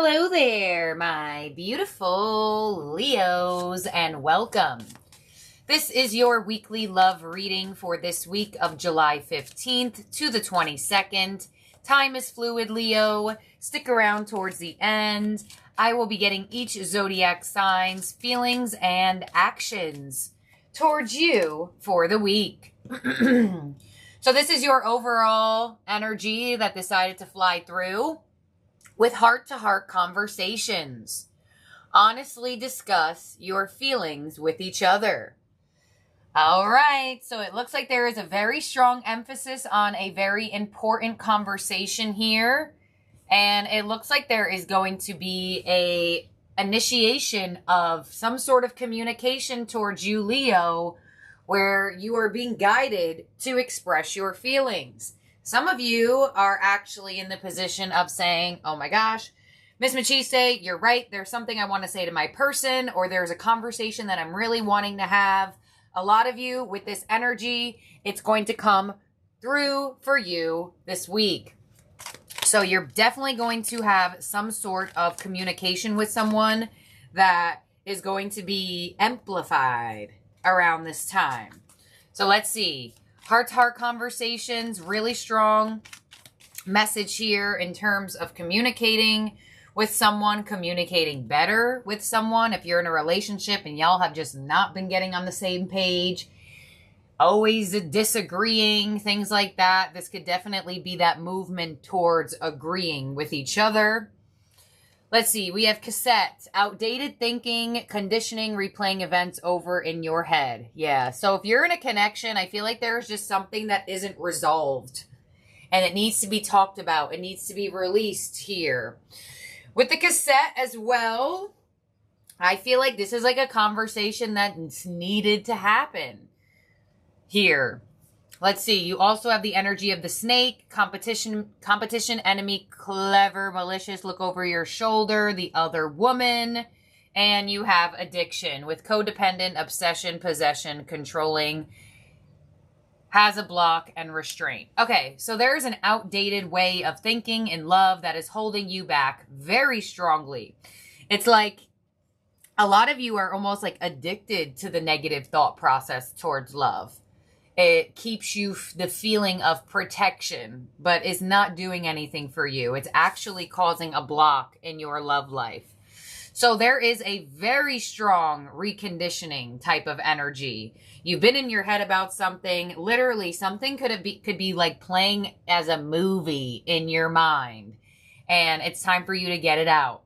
Hello there, my beautiful Leos, and welcome. This is your weekly love reading for this week of July 15th to the 22nd. Time is fluid, Leo. Stick around towards the end. I will be getting each zodiac sign's feelings and actions towards you for the week. So this is your overall energy that decided to fly through with heart-to-heart conversations. Honestly discuss your feelings with each other. All right, so it looks like there is a very strong emphasis on a very important conversation here. And it looks like there is going to be a initiation of some sort of communication towards you, Leo, where you are being guided to express your feelings. Some of you are actually in the position of saying, oh my gosh, Miss Machiste, you're right. There's something I want to say to my person, or there's a conversation that I'm really wanting to have. A lot of you with this energy, it's going to come through for you this week. So you're definitely going to have some sort of communication with someone that is going to be amplified around this time. So let's see. Heart-to-heart conversations, really strong message here in terms of communicating with someone, communicating better with someone. If you're in a relationship and y'all have just not been getting on the same page, always disagreeing, things like that, this could definitely be that movement towards agreeing with each other. Let's see, we have cassette, outdated thinking, conditioning, replaying events over in your head. Yeah, so if you're in a connection, I feel like there's just something that isn't resolved. And it needs to be talked about. It needs to be released here. With the cassette as well, I feel like this is like a conversation that's needed to happen here. Let's see. You also have the energy of the snake, competition, enemy, clever, malicious, look over your shoulder, the other woman, and you have addiction with codependent, obsession, possession, controlling, has a block, and restraint. Okay, so there's an outdated way of thinking in love that is holding you back very strongly. It's like a lot of you are almost like addicted to the negative thought process towards love. It keeps you the feeling of protection, but is not doing anything for you. It's actually causing a block in your love life. So there is a very strong reconditioning type of energy. You've been in your head about something. Literally, something could be like playing as a movie in your mind. And it's time for you to get it out.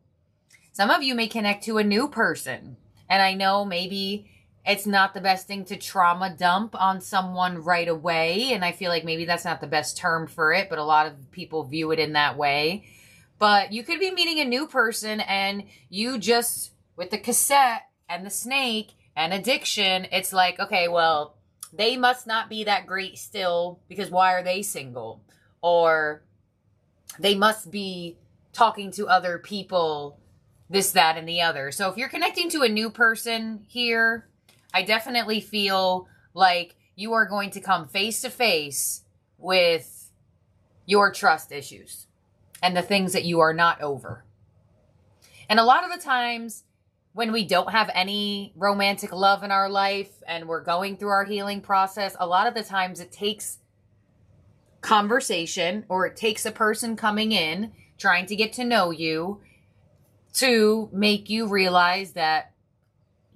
Some of you may connect to a new person. And I know maybe it's not the best thing to trauma dump on someone right away. And I feel like maybe that's not the best term for it, but a lot of people view it in that way. But you could be meeting a new person and you just, with the cassette and the snake and addiction, it's like, okay, well, they must not be that great still because why are they single? Or they must be talking to other people, this, that, and the other. So if you're connecting to a new person here, I definitely feel like you are going to come face to face with your trust issues and the things that you are not over. And a lot of the times when we don't have any romantic love in our life and we're going through our healing process, a lot of the times it takes conversation or it takes a person coming in, trying to get to know you to make you realize that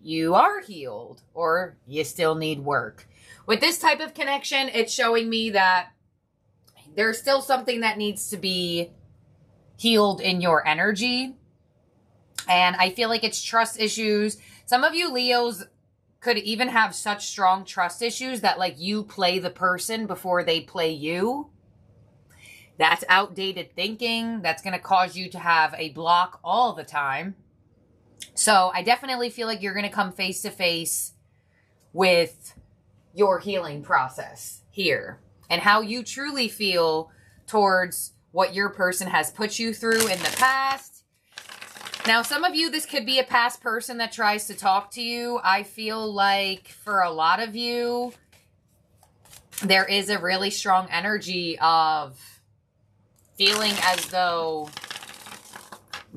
you are healed or you still need work. With this type of connection, it's showing me that there's still something that needs to be healed in your energy. And I feel like it's trust issues. Some of you Leos could even have such strong trust issues that like you play the person before they play you. That's outdated thinking. That's going to cause you to have a block all the time. So I definitely feel like you're going to come face to face with your healing process here and how you truly feel towards what your person has put you through in the past. Now, some of you, this could be a past person that tries to talk to you. I feel like for a lot of you, there is a really strong energy of feeling as though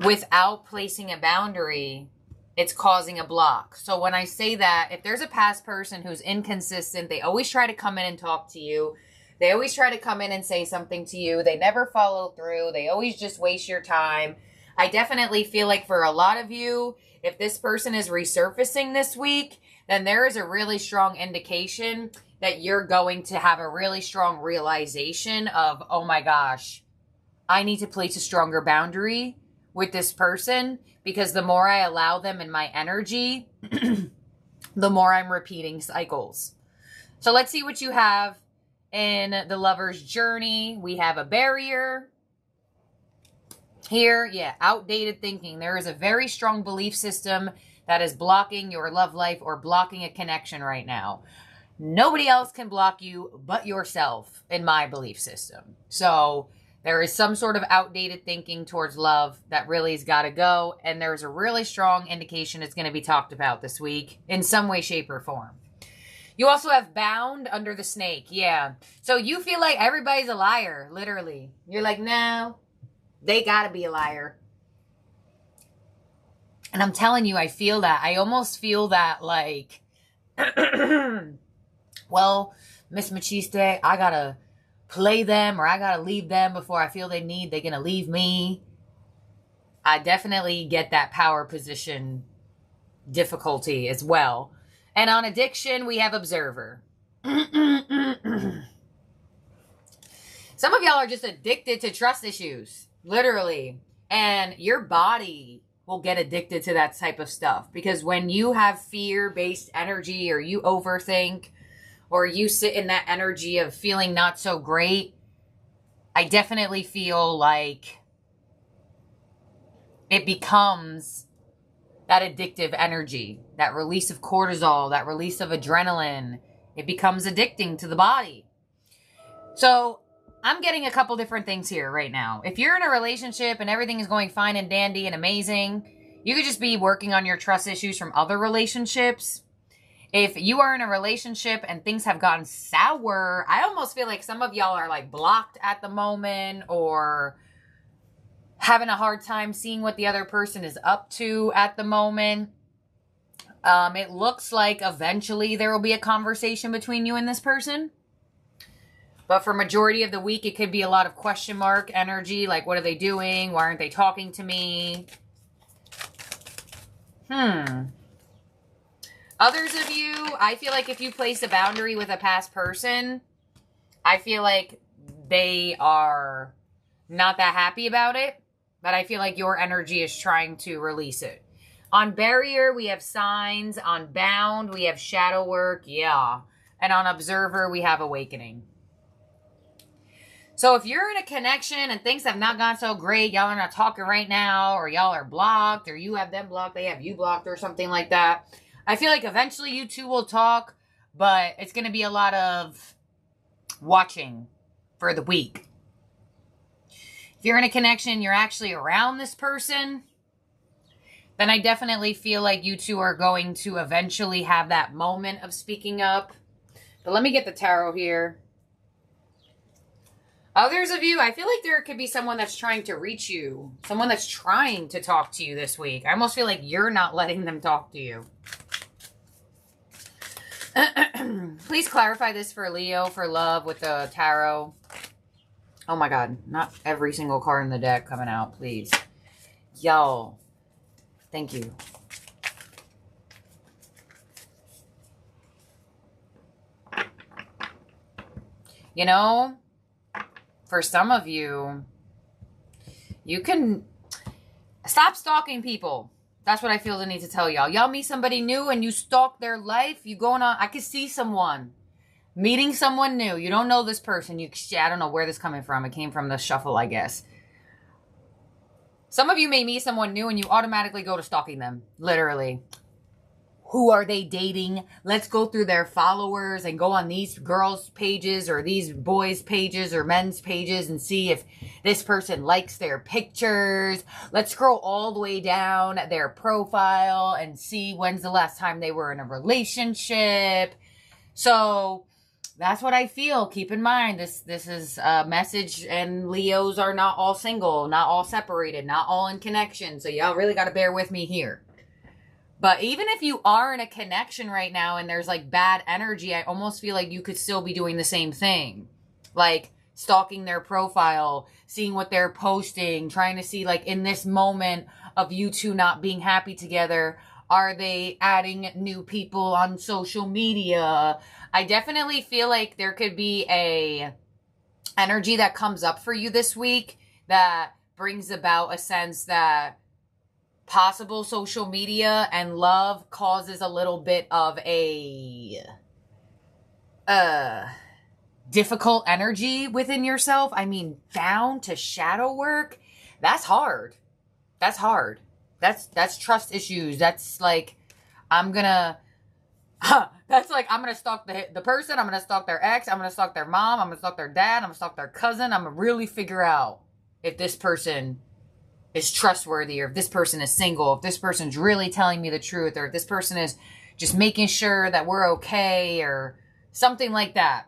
without placing a boundary, it's causing a block. So when I say that, if there's a past person who's inconsistent, they always try to come in and talk to you. They always try to come in and say something to you. They never follow through. They always just waste your time. I definitely feel like for a lot of you, if this person is resurfacing this week, then there is a really strong indication that you're going to have a really strong realization of, oh my gosh, I need to place a stronger boundary with this person, because the more I allow them in my energy, the more I'm repeating cycles. So let's see what you have in the lover's journey. We have a barrier here. Yeah, outdated thinking. There is a very strong belief system that is blocking your love life or blocking a connection right now. Nobody else can block you but yourself in my belief system. So there is some sort of outdated thinking towards love that really has got to go. And there's a really strong indication it's going to be talked about this week in some way, shape, or form. You also have bound under the snake. Yeah. So you feel like everybody's a liar, literally. You're like, no, they got to be a liar. And I'm telling you, I feel that. I almost feel that like, well, Miss Machiste, I got to play them or I got to leave them before I feel they're going to leave me. I definitely get that power position difficulty as well. And on addiction, we have observer. Some of y'all are just addicted to trust issues, literally. And your body will get addicted to that type of stuff. Because when you have fear-based energy or you overthink or you sit in that energy of feeling not so great, I definitely feel like it becomes that addictive energy, that release of cortisol, that release of adrenaline. It becomes addicting to the body. So I'm getting a couple different things here right now. If you're in a relationship and everything is going fine and dandy and amazing, you could just be working on your trust issues from other relationships. If you are in a relationship and things have gotten sour, I almost feel like some of y'all are like blocked at the moment or having a hard time seeing what the other person is up to at the moment. It looks like eventually there will be a conversation between you and this person. But for majority of the week, it could be a lot of question mark energy. Like, what are they doing? Why aren't they talking to me? Others of you, I feel like if you place a boundary with a past person, I feel like they are not that happy about it. But I feel like your energy is trying to release it. On barrier, we have signs. On bound, we have shadow work. Yeah. And on observer, we have awakening. So if you're in a connection and things have not gone so great, y'all are not talking right now, or y'all are blocked, or you have them blocked, they have you blocked, or something like that, I feel like eventually you two will talk, but it's going to be a lot of watching for the week. If you're in a connection, you're actually around this person, then I definitely feel like you two are going to eventually have that moment of speaking up. But let me get the tarot here. Others of you, I feel like there could be someone that's trying to reach you. Someone that's trying to talk to you this week. I almost feel like you're not letting them talk to you. Please clarify this for Leo, for love, with the tarot. Oh my God, not every single card in the deck coming out, please. Y'all, thank you. You know, for some of you, you can stop stalking people. That's what I feel the need to tell y'all. Y'all meet somebody new and you stalk their life. You going on, I could see someone meeting someone new. You don't know this person. I don't know where this is coming from. It came from the shuffle, I guess. Some of you may meet someone new and you automatically go to stalking them. Literally. Who are they dating? Let's go through their followers and go on these girls' pages or these boys' pages or men's pages and see if this person likes their pictures. Let's scroll all the way down their profile and see when's the last time they were in a relationship. So That's what I feel. Keep in mind, this is a message, and Leos are not all single, not all separated, not all in connection. So y'all really got to bear with me here. But even if you are in a connection right now and there's like bad energy, I almost feel like you could still be doing the same thing. Like stalking their profile, seeing what they're posting, trying to see like in this moment of you two not being happy together, are they adding new people on social media? I definitely feel like there could be a energy that comes up for you this week that brings about a sense that possible social media and love causes a little bit of a difficult energy within yourself. I mean, down to shadow work, that's hard. That's hard. That's trust issues. That's like, I'm gonna stalk the person. I'm gonna stalk their ex. I'm gonna stalk their mom. I'm gonna stalk their dad. I'm gonna stalk their cousin. I'm gonna really figure out if this person is trustworthy, or if this person is single, if this person's really telling me the truth, or if this person is just making sure that we're okay, or something like that.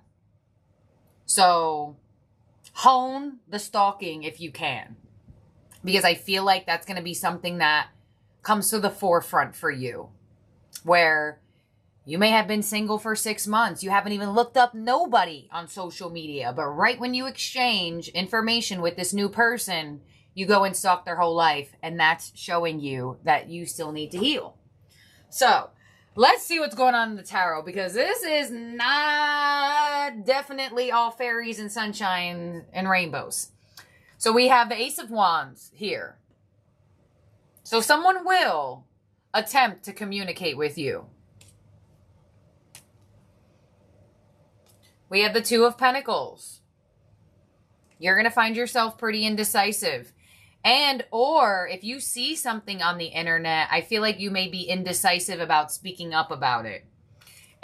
So hone the stalking if you can, because I feel like that's going to be something that comes to the forefront for you, where you may have been single for 6 months. You haven't even looked up nobody on social media, but right when you exchange information with this new person, you go and stalk their whole life, and that's showing you that you still need to heal. So let's see what's going on in the tarot, because this is not definitely all fairies and sunshine and rainbows. So we have the Ace of Wands here. So someone will attempt to communicate with you. We have the Two of Pentacles. You're going to find yourself pretty indecisive. And, or if you see something on the internet, I feel like you may be indecisive about speaking up about it.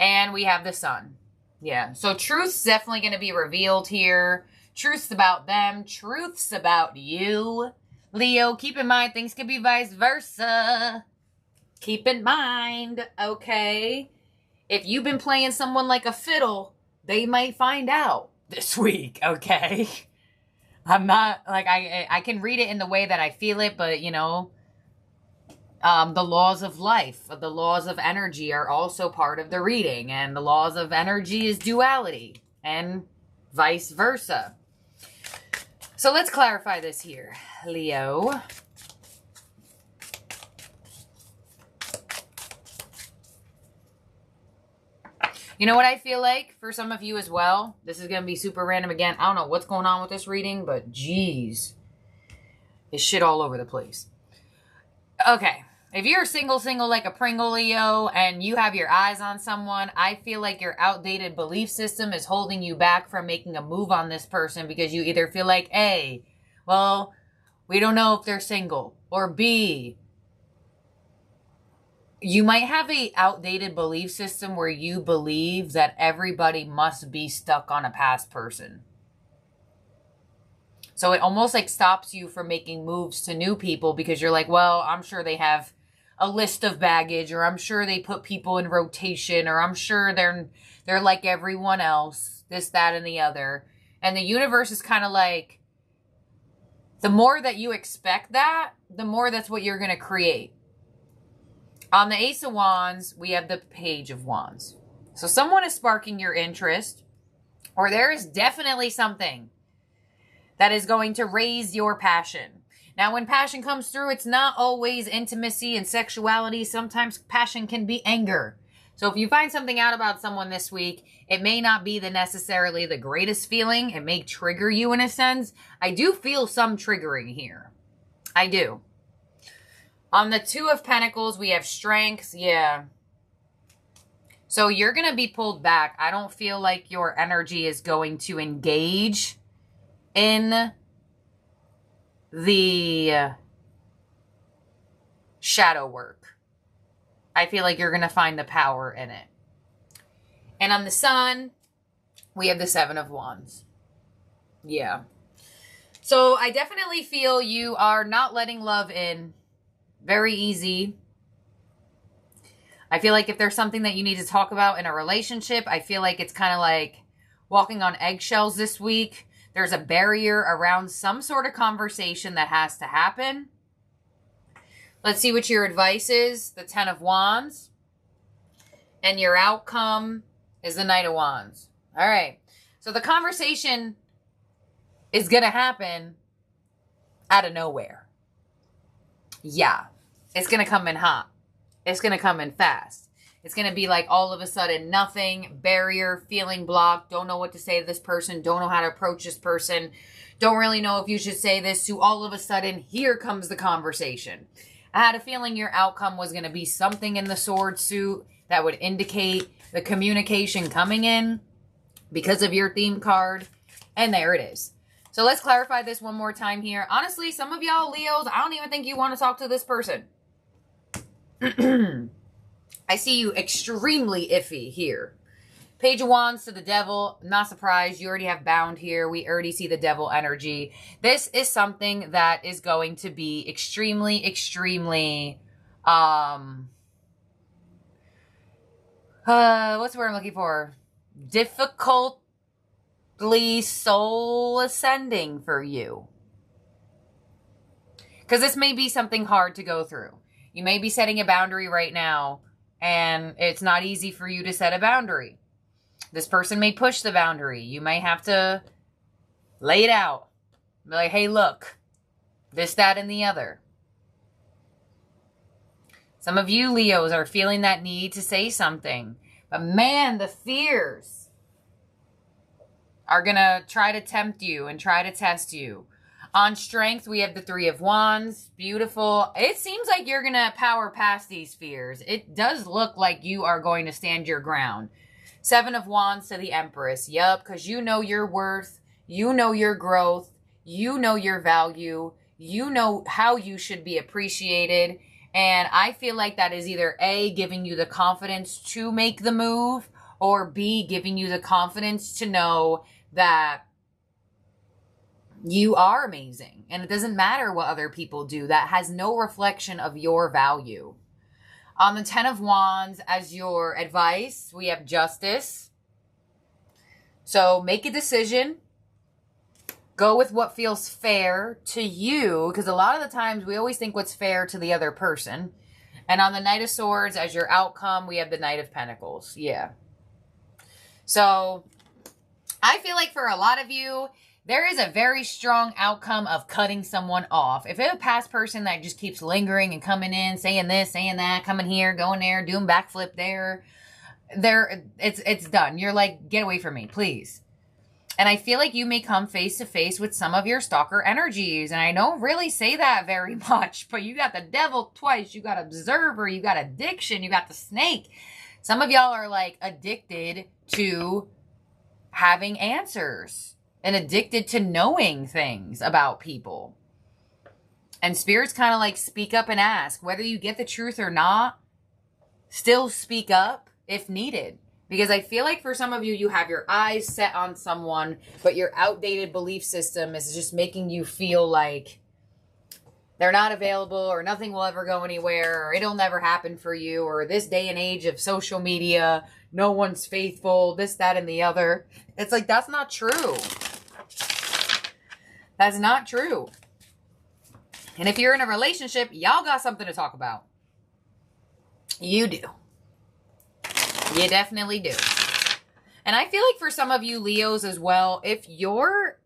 And we have the Sun. Yeah. So truth's definitely going to be revealed here. Truth's about them. Truth's about you. Leo, keep in mind, things could be vice versa. Keep in mind, okay? If you've been playing someone like a fiddle, they might find out this week, okay? I'm not, like, I can read it in the way that I feel it, but, you know, the laws of life, the laws of energy are also part of the reading, and the laws of energy is duality, and vice versa. So let's clarify this here, Leo. You know what I feel like for some of you as well? This is going to be super random again. I don't know what's going on with this reading, but geez, it's shit all over the place. Okay. If you're single like a Pringle, Leo, and you have your eyes on someone, I feel like your outdated belief system is holding you back from making a move on this person, because you either feel like, A, well, we don't know if they're single, or B, you might have a outdated belief system where you believe that everybody must be stuck on a past person. So it almost like stops you from making moves to new people, because you're like, well, I'm sure they have a list of baggage, or I'm sure they put people in rotation, or I'm sure they're like everyone else, this, that, and the other. And the universe is kind of like, the more that you expect that, the more that's what you're going to create. On the Ace of Wands, we have the Page of Wands. So someone is sparking your interest, or there is definitely something that is going to raise your passion. Now, when passion comes through, it's not always intimacy and sexuality. Sometimes passion can be anger. So if you find something out about someone this week, it may not be necessarily the greatest feeling. It may trigger you in a sense. I do feel some triggering here. I do. On the Two of Pentacles, we have strength. Yeah. So you're going to be pulled back. I don't feel like your energy is going to engage in the shadow work. I feel like you're going to find the power in it. And on the Sun, we have the Seven of Wands. Yeah. So I definitely feel you are not letting love in. Very easy. I feel like if there's something that you need to talk about in a relationship, I feel like it's kind of like, walking on eggshells this week. There's a barrier around some sort of conversation that has to happen. Let's see what your advice is. The 10 of Wands. And your outcome is the Knight of Wands. All right. So the conversation is going to happen out of nowhere. Yeah. It's going to come in hot. It's going to come in fast. It's going to be like all of a sudden nothing, barrier, feeling blocked, don't know what to say to this person, don't know how to approach this person, don't really know if you should say this, to all of a sudden, here comes the conversation. I had a feeling your outcome was going to be something in the sword suit that would indicate the communication coming in because of your theme card. And there it is. So let's clarify this one more time here. Honestly, some of y'all Leos, I don't even think you want to talk to this person. I see you extremely iffy here. Page of Wands to the Devil. Not surprised. You already have Bound here. We already see the Devil energy. This is something that is going to be extremely, extremely, what's the word I'm looking for? Difficultly soul ascending for you. Because this may be something hard to go through. You may be setting a boundary right now, and it's not easy for you to set a boundary. This person may push the boundary. You may have to lay it out. Be like, hey, look, this, that, and the other. Some of you Leos are feeling that need to say something. But man, the fears are going to try to tempt you and try to test you. On strength, we have the 3 of Wands. Beautiful. It seems like you're going to power past these fears. It does look like you are going to stand your ground. 7 of Wands to the Empress. Yup, because you know your worth. You know your growth. You know your value. You know how you should be appreciated. And I feel like that is either A, giving you the confidence to make the move, or B, giving you the confidence to know that you are amazing. And it doesn't matter what other people do. That has no reflection of your value. On the 10 of Wands, as your advice, we have Justice. So make a decision. Go with what feels fair to you. Because a lot of the times we always think what's fair to the other person. And on the Knight of Swords, as your outcome, we have the Knight of Pentacles. Yeah. So I feel like for a lot of you, there is a very strong outcome of cutting someone off. If it's a past person that just keeps lingering and coming in, saying this, saying that, coming here, going there, doing backflip there, it's done. You're like, get away from me, please. And I feel like you may come face to face with some of your stalker energies. And I don't really say that very much, but you got the Devil twice. You got Observer, you got Addiction, you got the Snake. Some of y'all are like addicted to having answers. And addicted to knowing things about people. And spirits kind of like speak up and ask. Whether you get the truth or not, still speak up if needed. Because I feel like for some of you, you have your eyes set on someone, but your outdated belief system is just making you feel like they're not available, or nothing will ever go anywhere, or it'll never happen for you, or this day and age of social media, no one's faithful, this, that, and the other. It's like, that's not true. That's not true. And if you're in a relationship, y'all got something to talk about. You do. You definitely do. And I feel like for some of you Leos as well, if your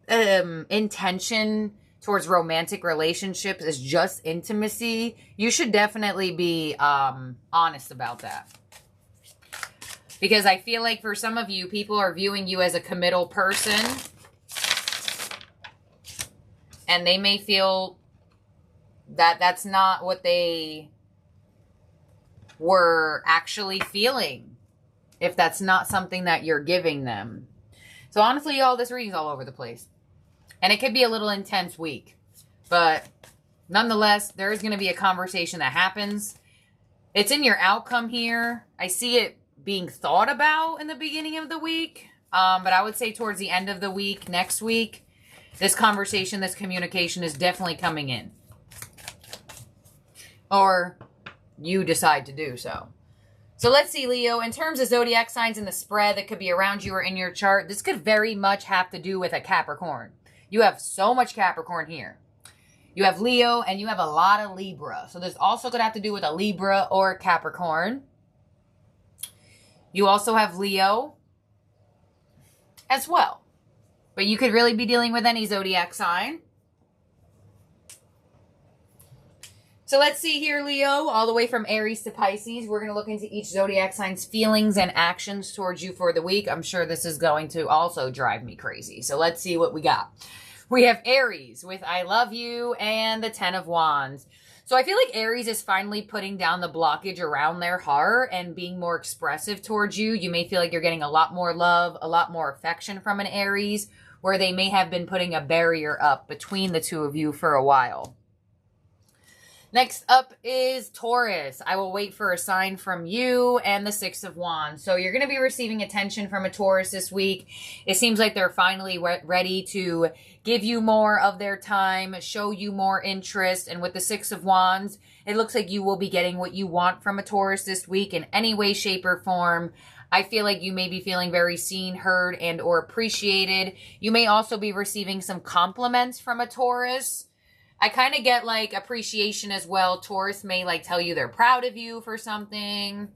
intention towards romantic relationships is just intimacy, you should definitely be honest about that. Because I feel like for some of you, people are viewing you as a committal person. And they may feel that that's not what they were actually feeling. If that's not something that you're giving them. So honestly, y'all, this reading's all over the place. And it could be a little intense week. But nonetheless, there is going to be a conversation that happens. It's in your outcome here. I see it being thought about in the beginning of the week. But I would say towards the end of the week, next week, this conversation, this communication is definitely coming in. Or you decide to do so. So let's see, Leo, in terms of zodiac signs in the spread that could be around you or in your chart, this could very much have to do with a Capricorn. You have so much Capricorn here. You have Leo and you have a lot of Libra. So this also could have to do with a Libra or Capricorn. You also have Leo as well. But you could really be dealing with any zodiac sign. So let's see here, Leo, all the way from Aries to Pisces. We're going to look into each zodiac sign's feelings and actions towards you for the week. I'm sure this is going to also drive me crazy. So let's see what we got. We have Aries with I love you and the 10 of Wands. So I feel like Aries is finally putting down the blockage around their heart and being more expressive towards you. You may feel like you're getting a lot more love, a lot more affection from an Aries, where they may have been putting a barrier up between the two of you for a while. Next up is Taurus. I will wait for a sign from you and the 6 of Wands. So you're going to be receiving attention from a Taurus this week. It seems like they're finally ready to give you more of their time, show you more interest. And with the 6 of Wands, it looks like you will be getting what you want from a Taurus this week in any way, shape, or form. I feel like you may be feeling very seen, heard, and or appreciated. You may also be receiving some compliments from a Taurus. I kind of get like appreciation as well. Taurus may like tell you they're proud of you for something.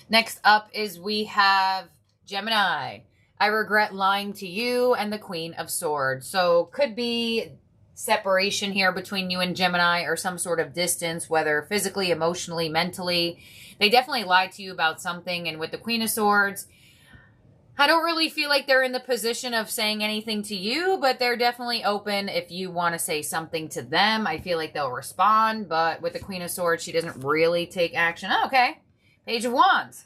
Next up is we have Gemini. I regret lying to you and the Queen of Swords. So could be separation here between you and Gemini or some sort of distance, whether physically, emotionally, mentally. They definitely lied to you about something. And with the Queen of Swords, I don't really feel like they're in the position of saying anything to you, but they're definitely open if you want to say something to them. I feel like they'll respond, but with the Queen of Swords, she doesn't really take action. Oh, okay. Page of Wands.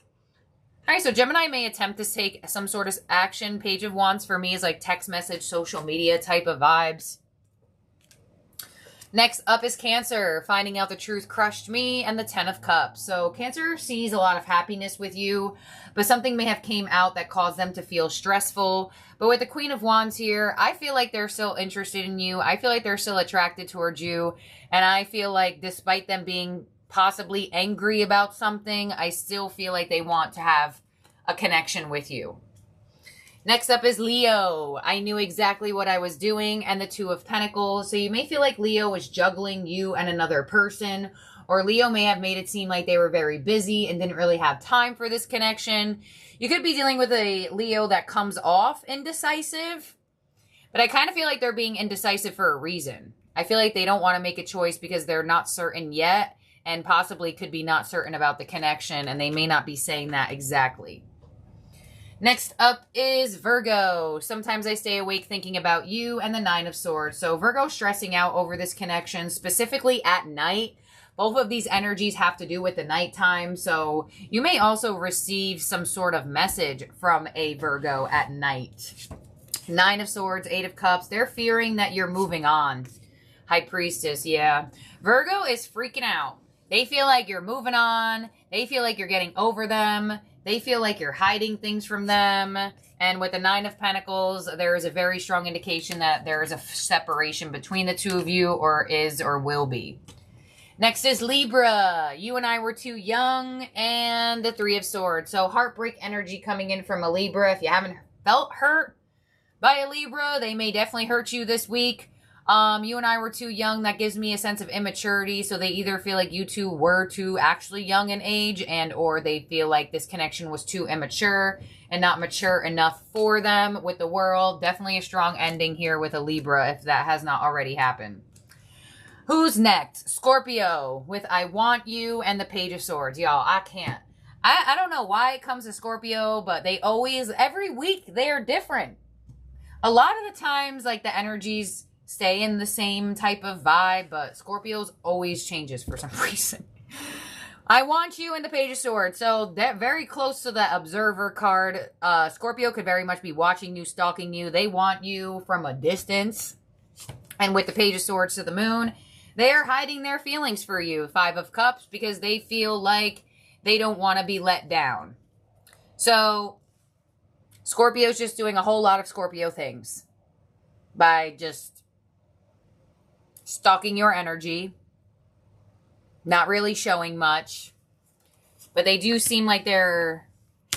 All right, so Gemini may attempt to take some sort of action. Page of Wands for me is like text message, social media type of vibes. Next up is Cancer. Finding out the truth crushed me and the 10 of Cups. So Cancer sees a lot of happiness with you, but something may have came out that caused them to feel stressful. But with the Queen of Wands here, I feel like they're still interested in you. I feel like they're still attracted towards you. And I feel like despite them being possibly angry about something, I still feel like they want to have a connection with you. Next up is Leo. I knew exactly what I was doing and the 2 of Pentacles. So you may feel like Leo was juggling you and another person, or Leo may have made it seem like they were very busy and didn't really have time for this connection. You could be dealing with a Leo that comes off indecisive, but I kind of feel like they're being indecisive for a reason. I feel like they don't want to make a choice because they're not certain yet and possibly could be not certain about the connection, and they may not be saying that exactly. Next up is Virgo. Sometimes I stay awake thinking about you and the 9 of Swords. So Virgo stressing out over this connection, specifically at night. Both of these energies have to do with the nighttime. So you may also receive some sort of message from a Virgo at night. 9 of Swords, 8 of Cups. They're fearing that you're moving on. High Priestess, yeah. Virgo is freaking out. They feel like you're moving on. They feel like you're getting over them. They feel like you're hiding things from them. And with the 9 of Pentacles, there is a very strong indication that there is a separation between the two of you, or is or will be. Next is Libra. You and I were too young, and the 3 of Swords. So heartbreak energy coming in from a Libra. If you haven't felt hurt by a Libra, they may definitely hurt you this week. You and I were too young. That gives me a sense of immaturity. So they either feel like you two were too actually young in age, and or they feel like this connection was too immature and not mature enough for them with the world. Definitely a strong ending here with a Libra if that has not already happened. Who's next? Scorpio with I Want You and the Page of Swords. Y'all, I can't. I don't know why it comes to Scorpio, but they always, every week, they are different. A lot of the times, like the energies stay in the same type of vibe, but Scorpio's always changes for some reason. I Want You and the Page of Swords. So that very close to the Observer card. Scorpio could very much be watching you, stalking you. They want you from a distance. And with the Page of Swords to the Moon, they are hiding their feelings for you. 5 of Cups, because they feel like they don't want to be let down. So Scorpio's just doing a whole lot of Scorpio things by just stalking your energy, not really showing much, But they do seem like they're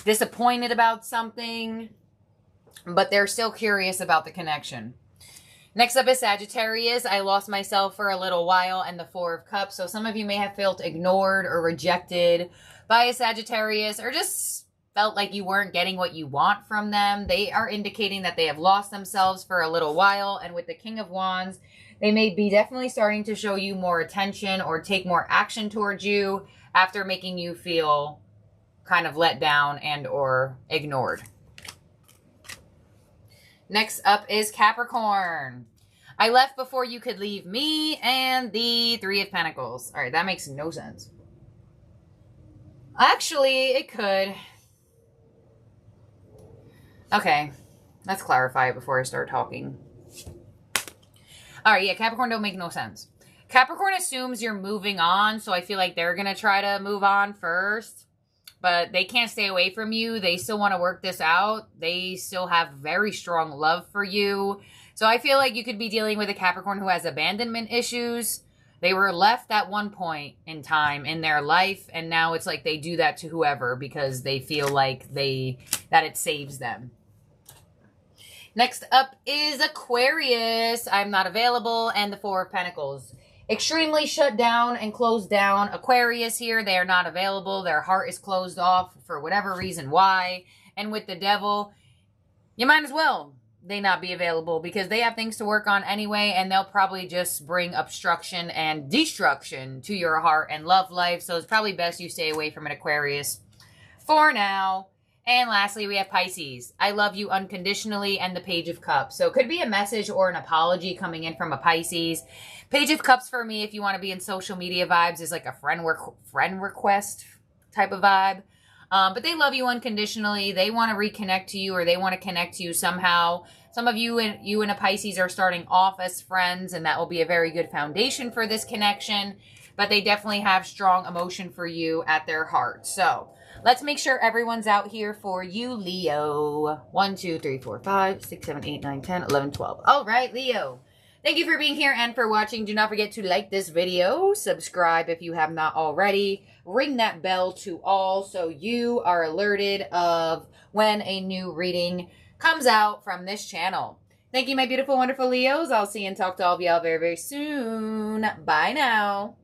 disappointed about something, but they're still curious about the connection. Next up is Sagittarius. I lost myself for a little while, and the Four of Cups. So some of you may have felt ignored or rejected by a Sagittarius, or just felt like you weren't getting what you want from them. They are indicating that they have lost themselves for a little while, and with the King of Wands, they may be definitely starting to show you more attention or take more action towards you after making you feel kind of let down and or ignored. Next up is Capricorn. I left before you could leave me, and the Three of Pentacles. All right, that makes no sense. Actually, it could. Okay, let's clarify it before I start talking. All right, yeah, Capricorn don't make no sense. Capricorn assumes you're moving on, so I feel like they're going to try to move on first. But they can't stay away from you. They still want to work this out. They still have very strong love for you. So I feel like you could be dealing with a Capricorn who has abandonment issues. They were left at one point in time in their life, and now it's like they do that to whoever because they feel like that it saves them. Next up is Aquarius. I'm not available, and the Four of Pentacles. Extremely shut down and closed down. Aquarius here, they are not available. Their heart is closed off for whatever reason why. And with the Devil, you might as well they not be available because they have things to work on anyway, and they'll probably just bring obstruction and destruction to your heart and love life. So it's probably best you stay away from an Aquarius for now. And lastly, we have Pisces. I love you unconditionally, and the Page of Cups. So it could be a message or an apology coming in from a Pisces. Page of Cups for me, if you want to be in social media vibes, is like a friend request type of vibe. But they love you unconditionally. They want to reconnect to you, or they want to connect to you somehow. Some of you and a Pisces are starting off as friends, and that will be a very good foundation for this connection. But they definitely have strong emotion for you at their heart. So let's make sure everyone's out here for you, Leo. 1, 2, 3, 4, 5, 6, 7, 8, 9, 10, 11, 12. All right, Leo. Thank you for being here and for watching. Do not forget to like this video, subscribe if you have not already, ring that bell to all so you are alerted of when a new reading comes out from this channel. Thank you, my beautiful, wonderful Leos. I'll see and talk to all of y'all very, very soon. Bye now.